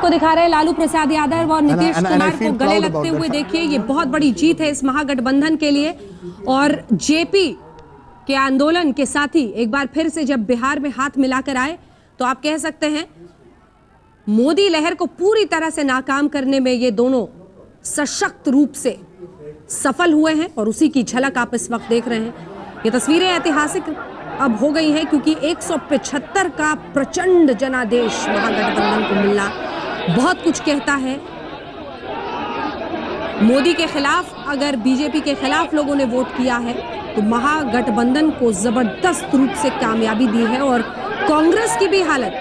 आपको दिखा रहे हैं लालू प्रसाद यादव और नीतीश कुमार को गले लगते हुए। देखिए, ये बहुत बड़ी जीत है इस महागठबंधन के लिए। और जेपी के आंदोलन के साथी एक बार फिर से जब बिहार में हाथ मिलाकर आए तो आप कह सकते हैं मोदी लहर को पूरी तरह से नाकाम करने में ये दोनों सशक्त रूप से सफल हुए हैं। और उसी की झलक आप इस वक्त देख रहे हैं। ये तस्वीरें ऐतिहासिक अब हो गई हैं क्योंकि 175 का प्रचंड जनादेश महागठबंधन को मिलना बहुत कुछ कहता है। मोदी के खिलाफ अगर बीजेपी के खिलाफ लोगों ने वोट किया है तो महागठबंधन को जबरदस्त रूप से कामयाबी दी है। और कांग्रेस की भी हालत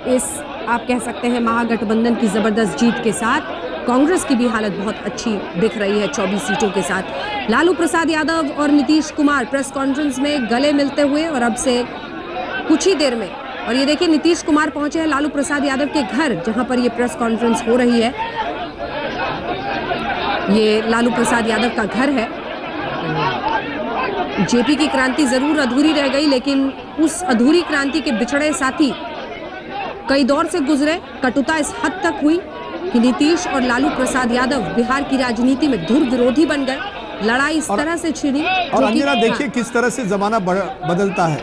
इस आप कह सकते हैं महागठबंधन की जबरदस्त जीत के साथ कांग्रेस की भी हालत बहुत अच्छी दिख रही है 24 सीटों के साथ। लालू प्रसाद यादव और नीतीश कुमार प्रेस कॉन्फ्रेंस में गले मिलते हुए और अब से कुछ ही देर में, और ये देखिए नीतीश कुमार पहुंचे हैं लालू प्रसाद यादव के घर जहां पर ये प्रेस कॉन्फ्रेंस हो रही है। ये लालू प्रसाद यादव का घर है। जेपी की क्रांति जरूर अधूरी रह गई, लेकिन उस अधूरी क्रांति के बिछड़े साथी कई दौर से गुजरे। कटुता इस हद तक हुई कि नीतीश और लालू प्रसाद यादव बिहार की राजनीति में धुर विरोधी बन गए। लड़ाई इस तरह से छिड़ी। और अंजना देखिए किस तरह से जमाना बदलता है।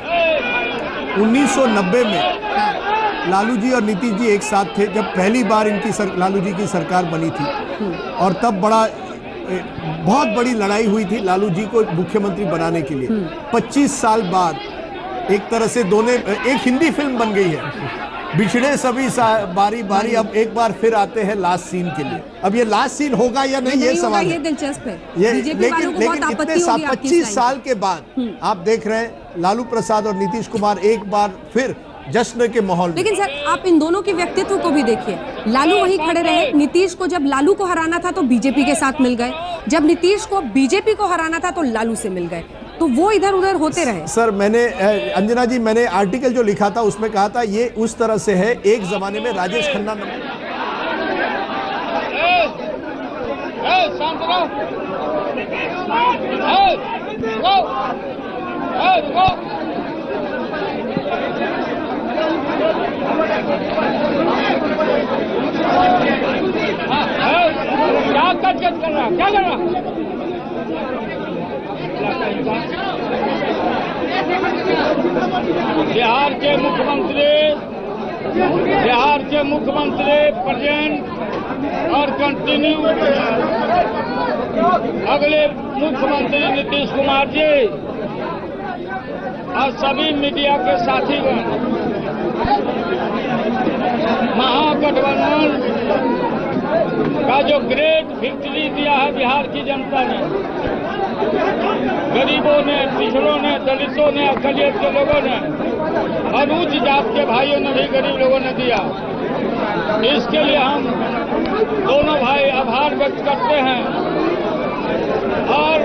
1990 में लालू जी और नीतीश जी एक साथ थे जब पहली बार इनकी लालू जी की सरकार बनी थी। और तब बहुत बड़ी लड़ाई हुई थी लालू जी को मुख्यमंत्री बनाने के लिए। 25 साल बाद एक तरह से दोनों एक हिंदी फिल्म बन गई है। बिछड़े सभी बारी बारी अब एक बार फिर आते हैं लास्ट सीन के लिए। अब ये लास्ट सीन होगा या नहीं ये सवाल है। ये दिलचस्प है। लेकिन इतने 25 साल के बाद आप देख रहे हैं लालू प्रसाद और नीतीश कुमार एक बार फिर जश्न के माहौल में। लेकिन सर आप इन दोनों के व्यक्तित्व को भी देखिए। लालू वहीं खड़े रहे। नीतीश को जब लालू को हराना था तो बीजेपी के साथ मिल गए, जब नीतीश को बीजेपी को हराना था तो लालू से मिल गए। तो वो इधर उधर होते रहे। सर मैंने अंजना जी मैंने आर्टिकल जो लिखा था उसमें कहा था ये उस तरह से है एक जमाने में राजेश खन्ना क्या कर रहा बिहार के मुख्यमंत्री प्रेजेंट और कंटिन्यू अगले मुख्यमंत्री नीतीश कुमार जी और सभी मीडिया के साथीगण महागठबंधन का जो ग्रेट विक्ट्री दिया है बिहार की जनता ने, गरीबों ने, पिछड़ों ने, दलितों ने, अकलियत के लोगों ने और उच्च जात के भाइयों ने भी गरीब लोगों ने दिया। इसके लिए हम दोनों भाई आभार व्यक्त करते हैं। और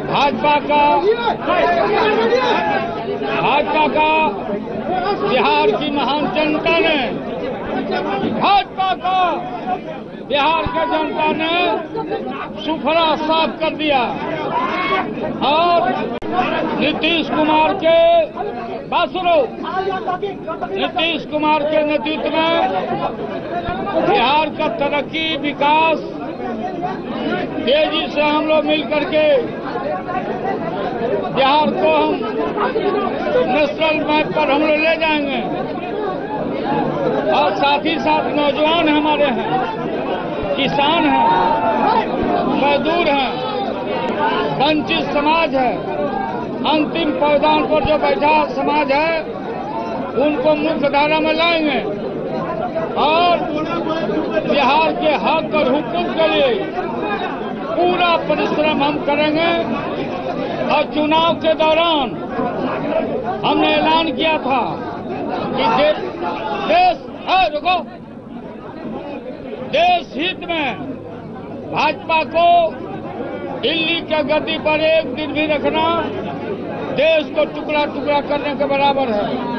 भाजपा का बिहार की महान जनता ने, भाजपा का बिहार के जनता ने सुफरा साफ कर दिया। और नीतीश कुमार के नीतीश कुमार के नेतृत्व में बिहार का तरक्की विकास तेजी से हम लोग मिल करके बिहार को हम नेशनल मैप पर हम लोग ले जाएंगे। और साथ ही साथ नौजवान हमारे हैं, किसान हैं, मजदूर हैं, वंचित समाज है, अंतिम पायदान पर जो बैठा समाज है उनको मुख्य धारा में लाएंगे। और बिहार के हक और हुकूक के लिए पूरा परिश्रम हम करेंगे। और चुनाव के दौरान हमने ऐलान किया था कि देश हित में भाजपा को दिल्ली के गद्दी पर एक दिन भी रखना देश को टुकड़ा टुकड़ा करने के बराबर है।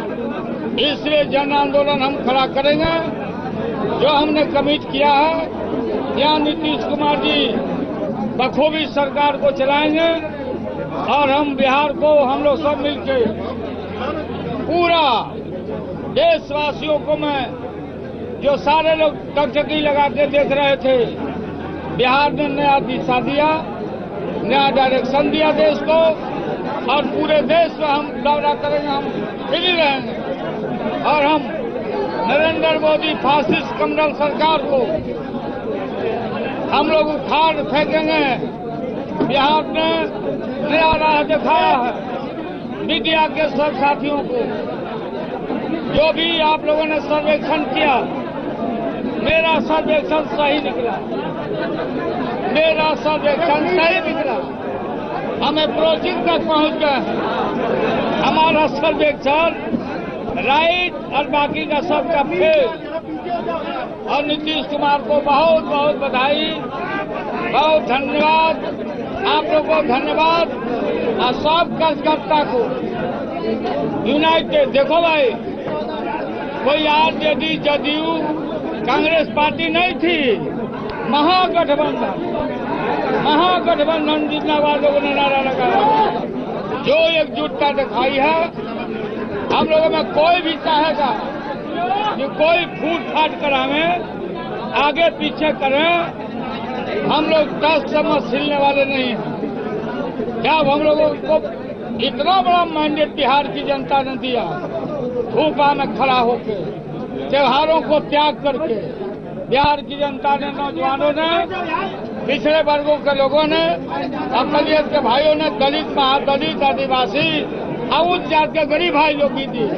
इसलिए जन आंदोलन हम खड़ा करेंगे। जो हमने कमिट किया है यहाँ नीतीश कुमार जी बखूबी सरकार को चलाएंगे। और हम बिहार को हम लोग सब मिलकर पूरा देशवासियों को मैं जो सारे लोग टकटकी लगा के देख रहे थे, बिहार ने नया दिशा दिया, नया डायरेक्शन दिया देश को, और पूरे देश में हम दौरा करेंगे, हम फ्री रहेंगे और हम नरेंद्र मोदी फासिस्ट कमल सरकार को हम लोग उखाड़ फेंकेंगे। बिहार ने नया राह दिखाया है। मीडिया के सब साथियों को, जो भी आप लोगों ने सर्वेक्षण किया, मेरा सर्वेक्षण सही निकला, मेरा सर्वेक्षण सही निकला। हम अप्रोचिंग तक पहुंच गए। हमारा सर्वेक्षण राइट और बाकी का सबका फेल। और नीतीश कुमार को बहुत बहुत बधाई, बहुत धन्यवाद, आप लोगों को धन्यवाद, और सब कार्यकर्ता को यूनाइटेड। देखो भाई, कोई आरजेडी जदयू कांग्रेस पार्टी नहीं थी, महागठबंधन जितना वालों ने नारा लगाया, जो एकजुटता दिखाई है। हम लोगों में कोई भी चाहेगा कि कोई फूट फाट करावें, आगे पीछे करें, हम लोग 10 चम्मच हिलने वाले नहीं हैं। जब हम लोगों को इतना बड़ा मैंडेट बिहार की जनता ने दिया, धूपा में खड़ा होकर, त्योहारों को त्याग करके, बिहार की जनता ने, नौजवानों ने, पिछड़े वर्गों के लोगों ने, अकलियत के भाइयों ने, दलित, महादलित, आदिवासी और उच्च जाति के गरीब भाई लोग भी दिए।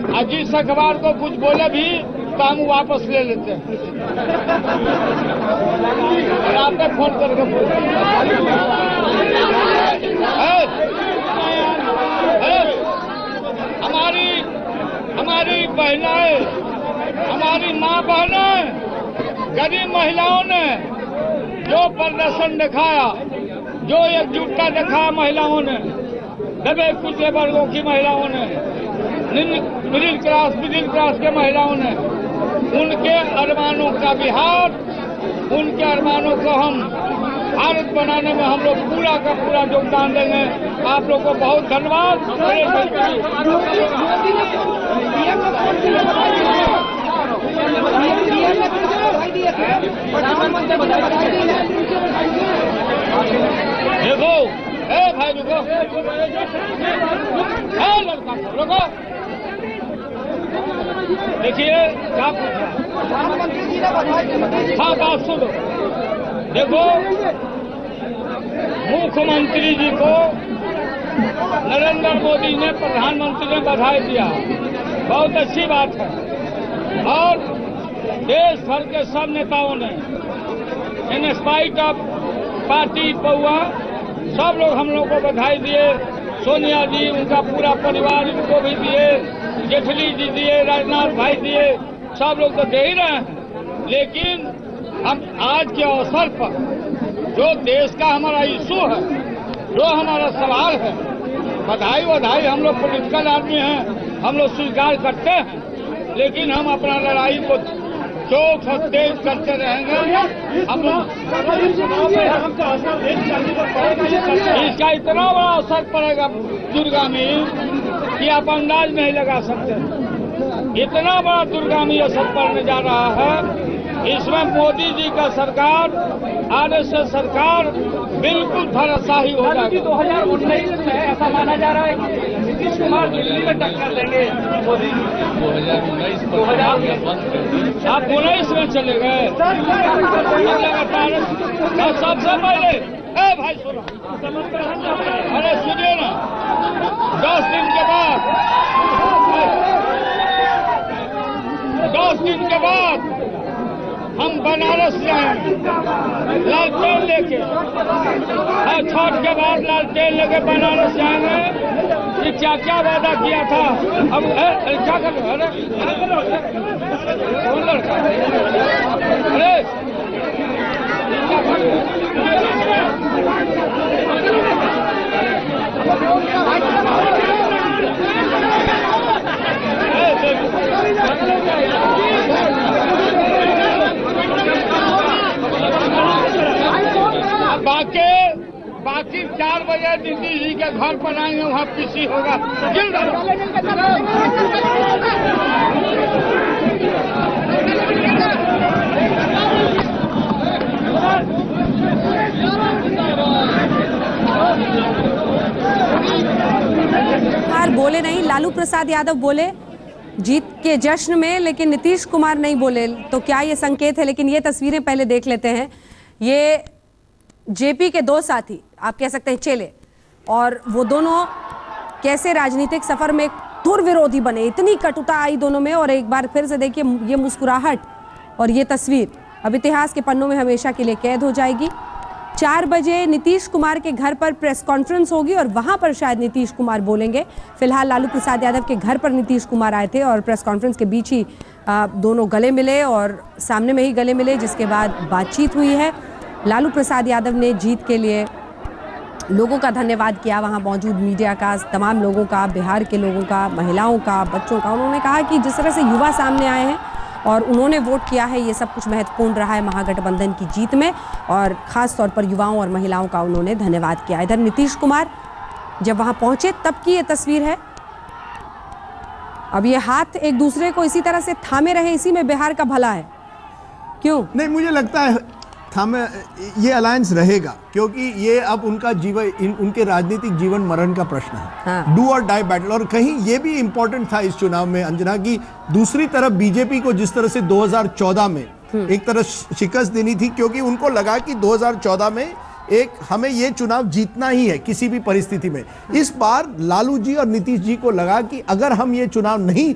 और जिस अखबार को कुछ बोले भी तो हम वापस ले लेते हैं। और आपने फोन करके हमारी बहनाएं, हमारी माँ बहनें, गरीब महिलाओं ने जो प्रदर्शन दिखाया, जो एकजुटता दिखाया महिलाओं ने, दबे कुचले वर्गों की महिलाओं ने, मिडिल क्लास के महिलाओं ने, उनके अरमानों का बिहार, उनके अरमानों को हम भारत बनाने में हम लोग पूरा का पूरा योगदान देंगे। आप लोग को बहुत धन्यवाद। देखो, भाई रुको, लड़का रुको, देखिए क्या हाँ बात सुनो। देखो, मुख्यमंत्री जी को नरेंद्र मोदी ने, प्रधानमंत्री ने बधाई दिया, बहुत अच्छी बात है। और देश भर के सब नेताओं ने, इन स्पाइट ऑफ पार्टी पौआ, सब लोग हम लोग को बधाई दिए। सोनिया जी, उनका पूरा परिवार, इनको भी दिए, जेटली जी दिए, राजनाथ भाई दिए, सब लोग तो दे ही रहे हैं। लेकिन हम आज के अवसर पर जो देश का हमारा इशू है, जो हमारा सवाल है, बधाई हम लोग पॉलिटिकल आदमी हैं, हम लोग स्वीकार करते हैं, लेकिन हम अपना लड़ाई को चौक से तेज करते रहेंगे। हम इसका इतना बड़ा असर पड़ेगा दुर्गामी कि आप अंदाज नहीं लगा सकते। इतना बड़ा दुर्गामी असर पड़ने जा रहा है। इसमें मोदी जी का सरकार, आरएसएस सरकार बिल्कुल धराशायी हो जाएगी। 2019 में ऐसा माना जा रहा है कि नीतीश कुमार दिल्ली में टक्कर देंगे मोदी। 2019 आप 19 में चले गए। सबसे पहले भाई सुनो, अरे सुनिए ना, 10 दिन के बाद हम बनारस जाएंगे लालटेन लेके, और छठ के बाद लालटेन लेके बनारस जाएंगे। कि क्या क्या वादा किया था, अब क्या कर रहे? कौन लड़का? अरे क्या कर रहे? बाकी 4 बजे दीदी जी के घर पर आएंगे, वहाँ पीसी होगा। जिंदाबाद। बोले नहीं, लालू प्रसाद यादव बोले जीत के जश्न में, लेकिन नीतीश कुमार नहीं बोले। तो क्या ये संकेत है? लेकिन ये तस्वीरें पहले देख लेते हैं। ये जेपी के दो साथी, आप कह सकते हैं चेले, और वो दोनों कैसे राजनीतिक सफर में धुर विरोधी बने। इतनी कटुता आई दोनों में। और एक बार फिर से देखिए ये मुस्कुराहट और ये तस्वीर अब इतिहास के पन्नों में हमेशा के लिए कैद हो जाएगी। 4 बजे नीतीश कुमार के घर पर प्रेस कॉन्फ्रेंस होगी और वहां पर शायद नीतीश कुमार बोलेंगे। फिलहाल लालू प्रसाद यादव के घर पर नीतीश कुमार आए थे और प्रेस कॉन्फ्रेंस के बीच ही दोनों गले मिले और सामने में ही गले मिले, जिसके बाद बातचीत हुई है। लालू प्रसाद यादव ने जीत के लिए लोगों का धन्यवाद किया, वहां मौजूद मीडिया का, तमाम लोगों का, बिहार के लोगों का, महिलाओं का, बच्चों का। उन्होंने कहा कि जिस तरह से युवा सामने आए हैं और उन्होंने वोट किया है, ये सब कुछ महत्वपूर्ण रहा है महागठबंधन की जीत में, और खास तौर पर युवाओं और महिलाओं का उन्होंने धन्यवाद किया। इधर नीतीश कुमार जब वहां पहुंचे तब की ये तस्वीर है। अब ये हाथ एक दूसरे को इसी तरह से थामे रहे, इसी में बिहार का भला है। क्यों नहीं, मुझे लगता है थामे ये अलायंस रहेगा, क्योंकि ये अब उनका जीवन, उनके राजनीतिक जीवन मरण का प्रश्न है। हाँ। डू और डाई बैटल। और कहीं ये भी इंपॉर्टेंट था इस चुनाव में अंजना की दूसरी तरफ बीजेपी को जिस तरह से 2014 में एक तरह शिकस्त देनी थी, क्योंकि उनको लगा कि 2014 में हमें ये चुनाव जीतना ही है किसी भी परिस्थिति में। इस बार लालू जी और नीतीश जी को लगा कि अगर हम ये चुनाव नहीं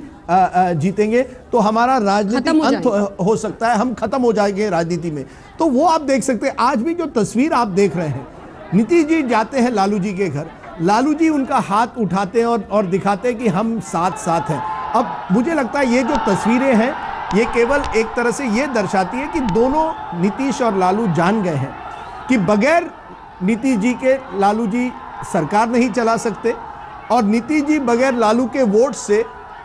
जीतेंगे तो हमारा राजनीतिक अंत हो सकता है, हम खत्म हो जाएंगे राजनीति में। तो वो आप देख सकते हैं। आज भी जो तस्वीर आप देख रहे हैं, नीतीश जी जाते हैं लालू जी के घर, लालू जी उनका हाथ उठाते हैं और दिखाते हैं कि हम साथ साथ हैं। अब मुझे लगता है ये जो तस्वीरें हैं ये केवल एक तरह से ये दर्शाती है कि दोनों नीतीश और लालू जान गए हैं कि बगैर नीतीश जी के लालू जी सरकार नहीं चला सकते और नीतीश जी बगैर लालू के वोट से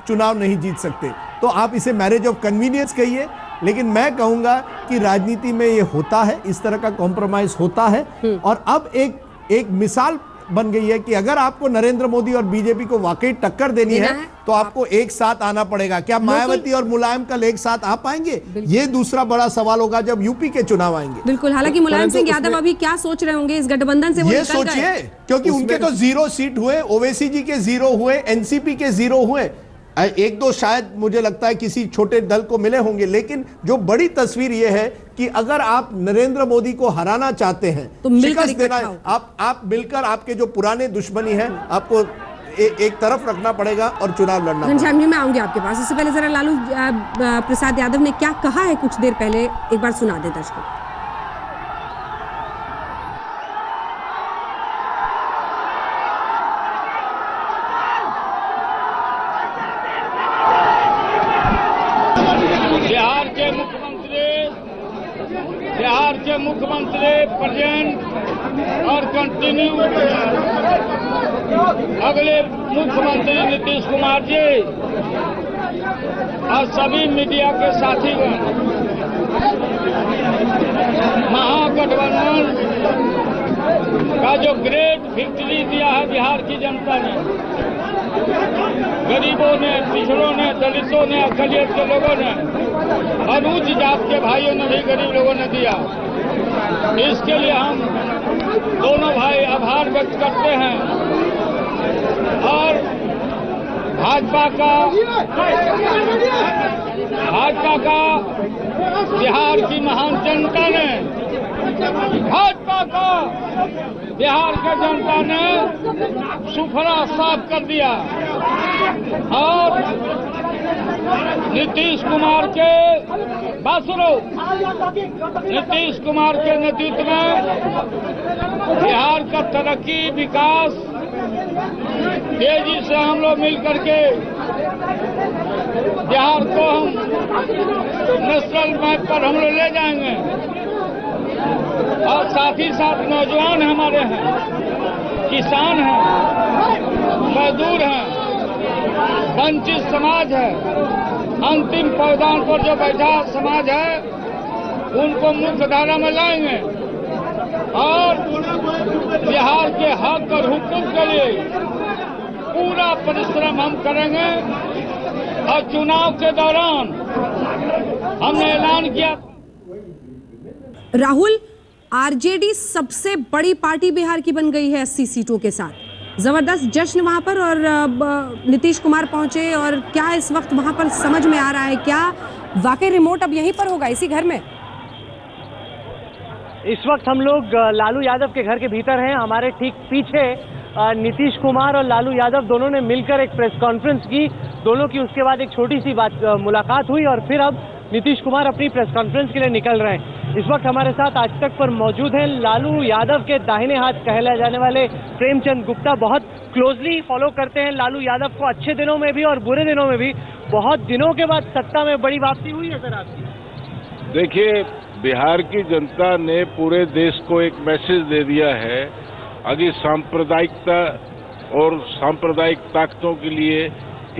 चुनाव नहीं जीत सकते। तो आप इसे मैरिज ऑफ कन्वीनियंस कहिए, लेकिन मैं कहूंगा कि राजनीति में ये होता है, इस तरह का कॉम्प्रोमाइज होता है। और अब एक मिसाल बन गई है कि अगर आपको नरेंद्र मोदी और बीजेपी को वाकई टक्कर देनी है तो आपको एक साथ आना पड़ेगा। क्या मायावती और मुलायम कल एक साथ आ पाएंगे? ये दूसरा बड़ा सवाल होगा जब यूपी के चुनाव आएंगे। बिल्कुल। हालांकि मुलायम सिंह यादव अभी क्या सोच रहे होंगे इस गठबंधन से, वो ये सोचिए, क्योंकि उनके तो 0 सीट हुए, ओवैसी जी के 0 हुए, एनसीपी के 0 हुए, 1-2 शायद मुझे लगता है किसी छोटे दल को मिले होंगे। लेकिन जो बड़ी तस्वीर यह है कि अगर आप नरेंद्र मोदी को हराना चाहते हैं तो शिकस्त देना, आप मिलकर, आपके जो पुराने दुश्मनी है आपको एक तरफ रखना पड़ेगा और चुनाव लड़ना पड़ेगा। घनश्याम जी, मैं आऊंगी आपके पास। इससे पहले जरा लालू प्रसाद यादव ने क्या कहा है कुछ देर पहले एक बार सुना दे दर्शकों। बिहार के मुख्यमंत्री प्रेजेंट और कंटिन्यू अगले मुख्यमंत्री नीतीश कुमार जी और सभी मीडिया के साथीगण, महागठबंधन का जो ग्रेट विक्ट्री दिया है बिहार की जनता ने, गरीबों ने, पिछड़ों ने, दलितों ने, अकलियत के लोगों ने और उच्च जात के भाइयों ने भी गरीब लोगों ने दिया। इसके लिए हम दोनों भाई आभार व्यक्त करते हैं और भाजपा का बिहार की महान जनता ने, भाजपा का बिहार के जनता ने सुफरा साफ कर दिया और नीतीश कुमार के नीतीश कुमार के नेतृत्व में बिहार का तरक्की, विकास तेजी से हम लोग मिल करके बिहार को हम नेशनल मैप पर हम लोग ले जाएंगे। और साथ ही साथ नौजवान हमारे हैं, किसान हैं, मजदूर हैं, वंचित समाज है, अंतिम पायदान पर जो बैठा समाज है, उनको मुख्य धारा में लाएंगे और बिहार के हक और हुकूक के लिए पूरा परिश्रम हम करेंगे। और चुनाव के दौरान हमने ऐलान किया। राहुल, आरजेडी सबसे बड़ी पार्टी बिहार की बन गई है 80 सीटों के साथ। जबरदस्त जश्न वहां पर, और नीतीश कुमार पहुंचे, और क्या इस वक्त वहां पर समझ में आ रहा है, क्या वाकई रिमोट अब यहीं पर होगा, इसी घर में? इस वक्त हम लोग लालू यादव के घर के भीतर हैं। हमारे ठीक पीछे नीतीश कुमार और लालू यादव दोनों ने मिलकर एक प्रेस कॉन्फ्रेंस की। दोनों की उसके बाद एक छोटी सी मुलाकात हुई, और फिर अब नीतीश कुमार अपनी प्रेस कॉन्फ्रेंस के लिए निकल रहे हैं। इस वक्त हमारे साथ आज तक पर मौजूद हैं लालू यादव के दाहिने हाथ कहलाए जाने वाले प्रेमचंद गुप्ता। बहुत क्लोजली फॉलो करते हैं लालू यादव को, अच्छे दिनों में भी और बुरे दिनों में भी। बहुत दिनों के बाद सत्ता में बड़ी वापसी हुई है सर आपकी। देखिए, बिहार की जनता ने पूरे देश को एक मैसेज दे दिया है, अभी सांप्रदायिकता और सांप्रदायिक ताकतों के लिए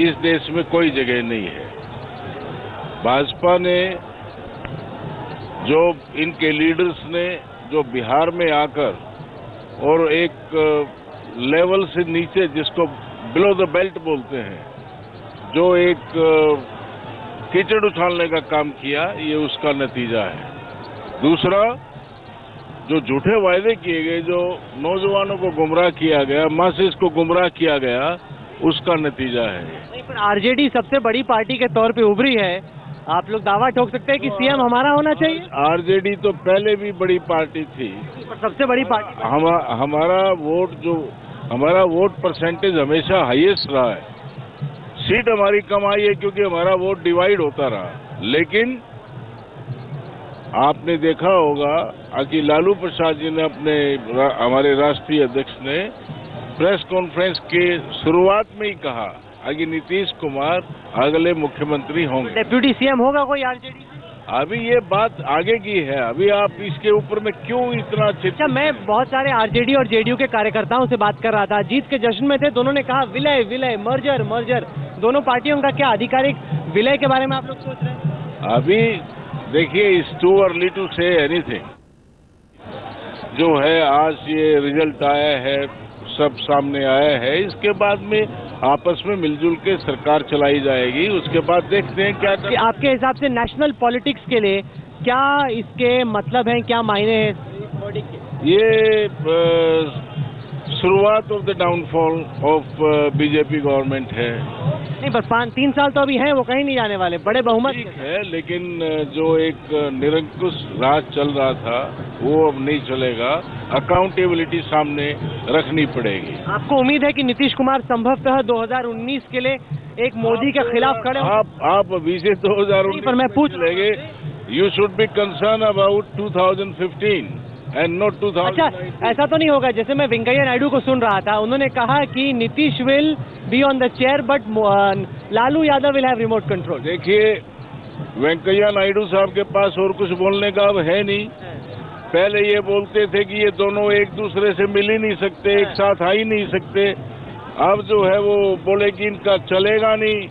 इस देश में कोई जगह नहीं है। भाजपा ने, जो इनके लीडर्स ने जो बिहार में आकर और एक लेवल से नीचे, जिसको बिलो द बेल्ट बोलते हैं, जो एक कीचड़ उछालने का काम किया, ये उसका नतीजा है। दूसरा, जो झूठे वायदे किए गए, जो नौजवानों को गुमराह किया गया, मासेस को गुमराह किया गया, उसका नतीजा है। नहीं, पर आरजेडी सबसे बड़ी पार्टी के तौर पे उभरी है। आप लोग दावा ठोक सकते हैं कि सीएम हमारा होना चाहिए? आरजेडी तो पहले भी बड़ी पार्टी थी, पर सबसे बड़ी पार्टी हमारा वोट परसेंटेज हमेशा हाईएस्ट रहा है। सीट हमारी कम आई है क्योंकि हमारा वोट डिवाइड होता रहा। लेकिन आपने देखा होगा कि लालू प्रसाद जी ने हमारे राष्ट्रीय अध्यक्ष ने प्रेस कॉन्फ्रेंस के शुरुआत में ही कहा कि नीतीश कुमार अगले मुख्यमंत्री होंगे। डेप्यूटी सीएम होगा कोई आरजेडी? अभी ये बात आगे की है, अभी आप इसके ऊपर में क्यों इतना अच्छा, मैं बहुत सारे आरजेडी और जेडीयू के कार्यकर्ताओं से बात कर रहा था, जीत के जश्न में थे। दोनों ने कहा विलय विलय, मर्जर मर्जर। दोनों पार्टियों का क्या आधिकारिक विलय के बारे में आप लोग सोच रहे हैं? अभी देखिए, it's too early to say anything. जो है, आज ये रिजल्ट आया है, सब सामने आया है, इसके बाद में आपस में मिलजुल के सरकार चलाई जाएगी। उसके बाद देखते हैं क्या कि आपके हिसाब से नेशनल पॉलिटिक्स के लिए क्या इसके मतलब हैं, क्या मायने हैं? ये शुरुआत of the downfall of BJP government है। नहीं, बस 3 साल तो अभी हैं, वो कहीं नहीं जाने वाले, बड़े बहुमत है। लेकिन जो एक निरंकुश राज चल रहा था, वो अब नहीं चलेगा। अकाउंटेबिलिटी सामने रखनी पड़ेगी। आपको उम्मीद है कि नीतीश कुमार संभवतः 2019 के लिए एक मोदी के खिलाफ खड़े? आप अभी से 2019 पर मैं पूछ लेंगे। You should be concern about 2015 and not 2000। अच्छा, ऐसा तो नहीं होगा? जैसे मैं वेंकैया नायडू को सुन रहा था, उन्होंने कहा कि Nitish will be on the chair but Lalu Yadav will have remote control. देखिए, वेंकैया नायडू साहब के पास और कुछ बोलने का अब है नहीं। पहले ये बोलते थे कि ये दोनों एक दूसरे से मिल ही नहीं सकते, एक साथ आ ही नहीं सकते। अब जो है वो बोले कि इनका चलेगा नहीं।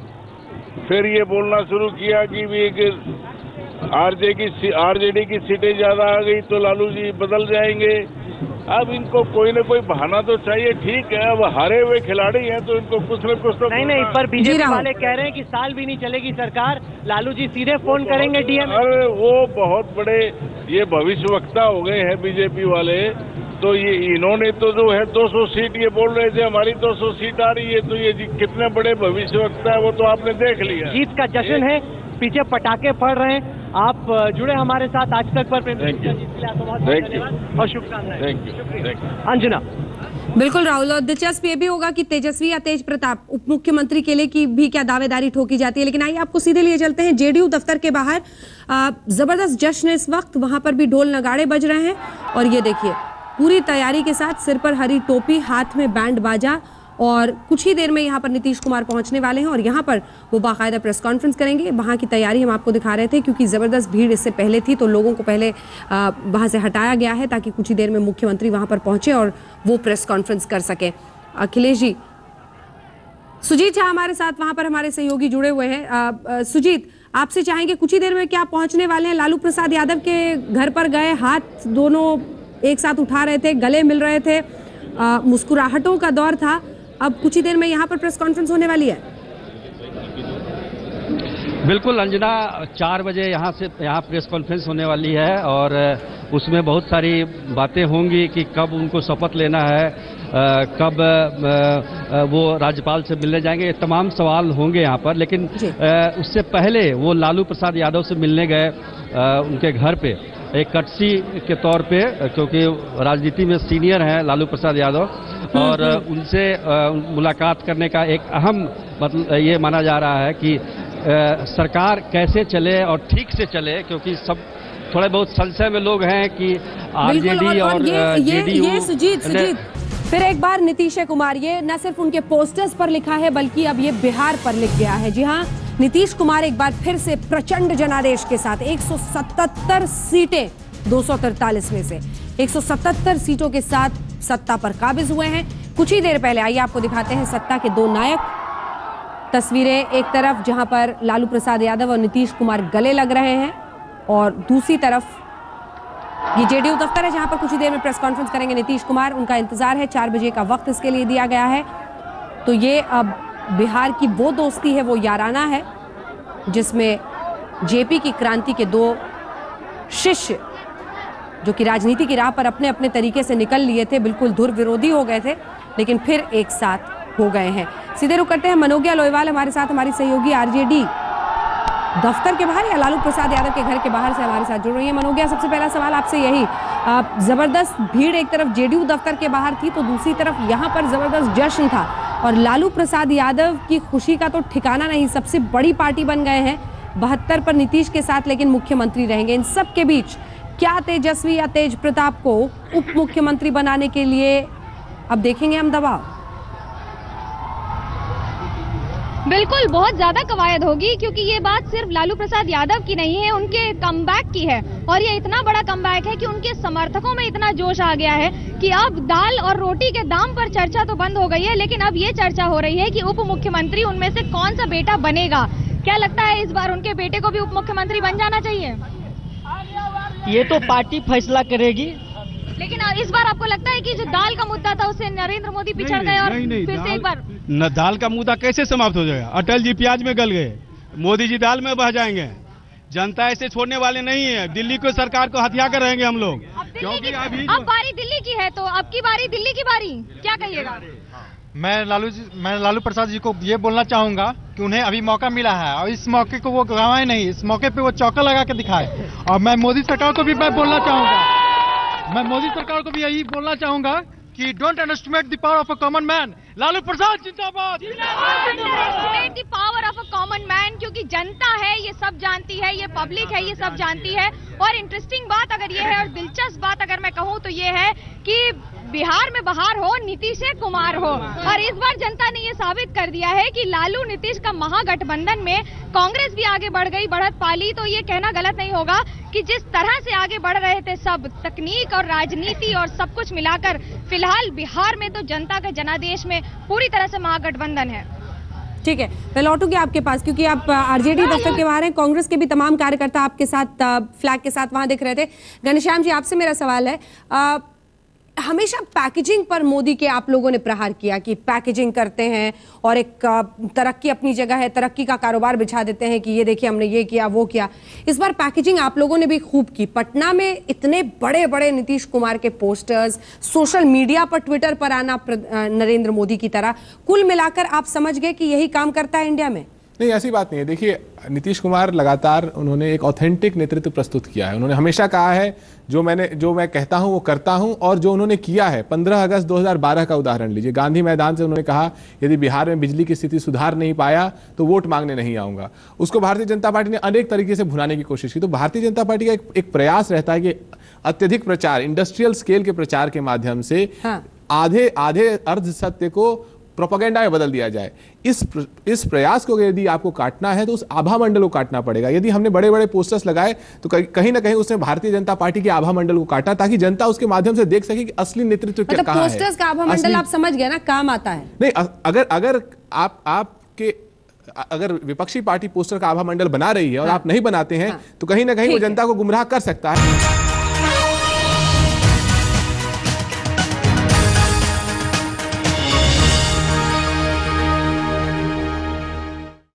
फिर ये बोलना शुरू किया कि आरजेडी की सीटें ज्यादा आ गई तो लालू जी बदल जाएंगे। अब इनको कोई ना कोई बहाना तो चाहिए। ठीक है, अब हारे हुए खिलाड़ी हैं तो इनको कुछ न कुछ तो नहीं, पर बीजेपी वाले कह रहे हैं कि साल भी नहीं चलेगी सरकार, लालू जी सीधे फोन करेंगे डीएम। अरे वो बहुत बड़े ये भविष्यवक्ता हो गए हैं बीजेपी वाले। तो ये इन्होंने तो जो है 200 सीट ये बोल रहे थे, हमारी 200 सीट आ रही है, तो ये कितने बड़े भविष्यवक्ता है वो तो आपने देख लिया। जीत का जश्न है, पीछे पटाखे पड़ रहे हैं। आप जुड़े हमारे साथ आज तक पर, थैंक यू और शुभकामनाएं। Thank you. अंजना। बिल्कुल राहुल, और दिलचस्प ये भी होगा कि तेजस्वी या तेज प्रताप उप मुख्यमंत्री के लिए की भी क्या दावेदारी ठोकी जाती है। लेकिन आइए आपको सीधे लिए चलते हैं जेडीयू दफ्तर के बाहर। जबरदस्त जश्न इस वक्त, वहां पर भी ढोल नगाड़े बज रहे हैं, और ये देखिए पूरी तैयारी के साथ, सिर पर हरी टोपी, हाथ में बैंड बाजा, और कुछ ही देर में यहाँ पर नीतीश कुमार पहुंचने वाले हैं और यहाँ पर वो बाकायदा प्रेस कॉन्फ्रेंस करेंगे। वहाँ की तैयारी हम आपको दिखा रहे थे, क्योंकि ज़बरदस्त भीड़ इससे पहले थी, तो लोगों को पहले वहाँ से हटाया गया है ताकि कुछ ही देर में मुख्यमंत्री वहाँ पर पहुंचे और वो प्रेस कॉन्फ्रेंस कर सके। अखिलेश जी, सुजीत झा हमारे साथ वहाँ पर हमारे सहयोगी जुड़े हुए हैं। सुजीत, आपसे चाहेंगे कुछ ही देर में क्या पहुँचने वाले हैं? लालू प्रसाद यादव के घर पर गए, हाथ दोनों एक साथ उठा रहे थे, गले मिल रहे थे, मुस्कुराहटों का दौर था। अब कुछ ही देर में यहाँ पर प्रेस कॉन्फ्रेंस होने वाली है। बिल्कुल अंजना, 4 बजे यहाँ प्रेस कॉन्फ्रेंस होने वाली है और उसमें बहुत सारी बातें होंगी कि कब उनको शपथ लेना है, कब वो राज्यपाल से मिलने जाएंगे, ये तमाम सवाल होंगे यहाँ पर। लेकिन उससे पहले वो लालू प्रसाद यादव से मिलने गए उनके घर पे, एक कटसी के तौर पे, क्योंकि राजनीति में सीनियर हैं लालू प्रसाद यादव, और उनसे मुलाकात करने का एक अहम मतलब ये माना जा रहा है कि सरकार कैसे चले और ठीक से चले, क्योंकि सब थोड़े बहुत संशय में लोग हैं कि आरजेडी और जेडीयू। ये सुजीत फिर एक बार नीतीश कुमार, ये न सिर्फ उनके पोस्टर्स पर लिखा है बल्कि अब ये बिहार पर लिख गया है। जी हाँ, नीतीश कुमार एक बार फिर से प्रचंड जनादेश के साथ 177 सीटें 243 में से 177 सीटों के साथ सत्ता पर काबिज हुए हैं। कुछ ही देर पहले आइए आपको दिखाते हैं सत्ता के दो नायक। तस्वीरें एक तरफ जहां पर लालू प्रसाद यादव और नीतीश कुमार गले लग रहे हैं, और दूसरी तरफ ये जेडीयू दफ्तर है जहां पर कुछ ही देर में प्रेस कॉन्फ्रेंस करेंगे नीतीश कुमार। उनका इंतजार है, 4 बजे का वक्त इसके लिए दिया गया है। तो ये अब बिहार की वो दोस्ती है, वो याराना है, जिसमें जेपी की क्रांति के दो शिष्य जो कि राजनीति की राह पर अपने अपने तरीके से निकल लिए थे, बिल्कुल धुर विरोधी हो गए थे, लेकिन फिर एक साथ हो गए हैं। सीधे रुक करते हैं, मनोज्ञा लोईवाल हमारे साथ, हमारी सहयोगी आरजेडी दफ्तर के बाहर या लालू प्रसाद यादव के घर के बाहर से हमारे साथ जुड़ रही है। मनोज्ञा, सबसे पहला सवाल आपसे यही, जबरदस्त भीड़ एक तरफ जेडीयू दफ्तर के बाहर थी तो दूसरी तरफ यहाँ पर जबरदस्त जश्न था, और लालू प्रसाद यादव की खुशी का तो ठिकाना नहीं, सबसे बड़ी पार्टी बन गए हैं 72 पर नीतीश के साथ, लेकिन मुख्यमंत्री रहेंगे। इन सब के बीच क्या तेजस्वी या तेज प्रताप को उप मुख्यमंत्री बनाने के लिए अब देखेंगे हम दबाव? बिल्कुल, बहुत ज्यादा कवायद होगी, क्योंकि ये बात सिर्फ लालू प्रसाद यादव की नहीं है, उनके कमबैक की है। और ये इतना बड़ा कमबैक है कि उनके समर्थकों में इतना जोश आ गया है कि अब दाल और रोटी के दाम पर चर्चा तो बंद हो गई है, लेकिन अब ये चर्चा हो रही है कि उप मुख्यमंत्री उनमें से कौन सा बेटा बनेगा। क्या लगता है इस बार उनके बेटे को भी उप मुख्यमंत्री बन जाना चाहिए? ये तो पार्टी फैसला करेगी, लेकिन इस बार आपको लगता है कि जो दाल का मुद्दा था उससे नरेंद्र मोदी पिछड़ गए और फिर से एक बार दाल का मुद्दा कैसे समाप्त हो जाएगा? अटल जी प्याज में गल गए, मोदी जी दाल में बह जाएंगे। जनता ऐसे छोड़ने वाले नहीं है। दिल्ली को सरकार को हथिया कर रहेंगे हम लोग, क्योंकि अभी अब बारी दिल्ली की है, तो अब की बारी दिल्ली की बारी, क्या कहिएगा? मैं लालू प्रसाद जी को ये बोलना चाहूंगा कि उन्हें अभी मौका मिला है और इस मौके को वो गंवाए नहीं, इस मौके पे वो चौका लगा के दिखाए। और मैं मोदी सरकार को भी बोलना चाहूंगा कि don't underestimate the power of a common man. Lalu Prasad जिंदाबाद। Underestimate the power of a common man, क्योंकि जनता है ये सब जानती है, ये पब्लिक है ये सब जानती है। और इंटरेस्टिंग बात अगर ये है और दिलचस्प बात अगर मैं कहूँ तो ये है कि बिहार में बहार हो, नीतीश कुमार हो। और इस बार जनता ने ये साबित कर दिया है कि लालू नीतीश का महागठबंधन में कांग्रेस भी आगे बढ़ गई, बढ़त पाली। तो ये कहना गलत नहीं होगा कि जिस तरह से आगे बढ़ रहे थे सब, तकनीक और राजनीति और सब कुछ मिलाकर, फिलहाल बिहार में तो जनता का जनादेश में पूरी तरह से महागठबंधन है। ठीक है, मैं लौटूंगी आपके पास, क्योंकि आप आरजेडी दफ्तर के बाहर हैं। कांग्रेस के भी तमाम कार्यकर्ता आपके साथ फ्लैग के साथ वहां दिख रहे थे। घनश्याम जी, आपसे मेरा सवाल है, हमेशा पैकेजिंग पर मोदी के आप लोगों ने प्रहार किया कि पैकेजिंग करते हैं और एक तरक्की अपनी जगह है, तरक्की का कारोबार बिछा देते हैं कि ये देखिए हमने ये किया वो किया। इस बार पैकेजिंग आप लोगों ने भी खूब की। पटना में इतने बड़े बड़े नीतीश कुमार के पोस्टर्स, सोशल मीडिया पर, ट्विटर पर आना नरेंद्र मोदी की तरह, कुल मिलाकर आप समझ गए कि यही काम करता है इंडिया में? नहीं, ऐसी बात नहीं है। देखिए, नीतीश कुमार लगातार उन्होंने एक ऑथेंटिक नेतृत्व प्रस्तुत किया है। उन्होंने हमेशा कहा है जो मैं कहता हूं वो करता हूं, और जो उन्होंने किया है, 15 अगस्त 2012 का उदाहरण लीजिए। गांधी मैदान से उन्होंने कहा यदि बिहार में बिजली की स्थिति सुधार नहीं पाया तो वोट मांगने नहीं आऊंगा। उसको भारतीय जनता पार्टी ने अनेक तरीके से भुनाने की कोशिश की। तो भारतीय जनता पार्टी का एक प्रयास रहता है कि अत्यधिक प्रचार, इंडस्ट्रियल स्केल के प्रचार के माध्यम से आधे अर्ध सत्य को प्रोपेगेंडा में बदल दिया जाए। इस प्रयास को यदि आपको काटना है तो उस आभा मंडल को काटना पड़ेगा। यदि हमने बड़े बड़े पोस्टर्स लगाए तो कहीं ना कहीं उसने भारतीय जनता पार्टी के आभा मंडल को काटा, ताकि जनता उसके माध्यम से देख सके कि असली नेतृत्व क्या कहां है। पोस्टर्स का आभा मंडल आप समझ गए ना, काम आता है। नहीं, अगर विपक्षी पार्टी पोस्टर का आभा मंडल बना रही है और आप नहीं बनाते हैं तो कहीं ना कहीं वो जनता को गुमराह कर सकता है।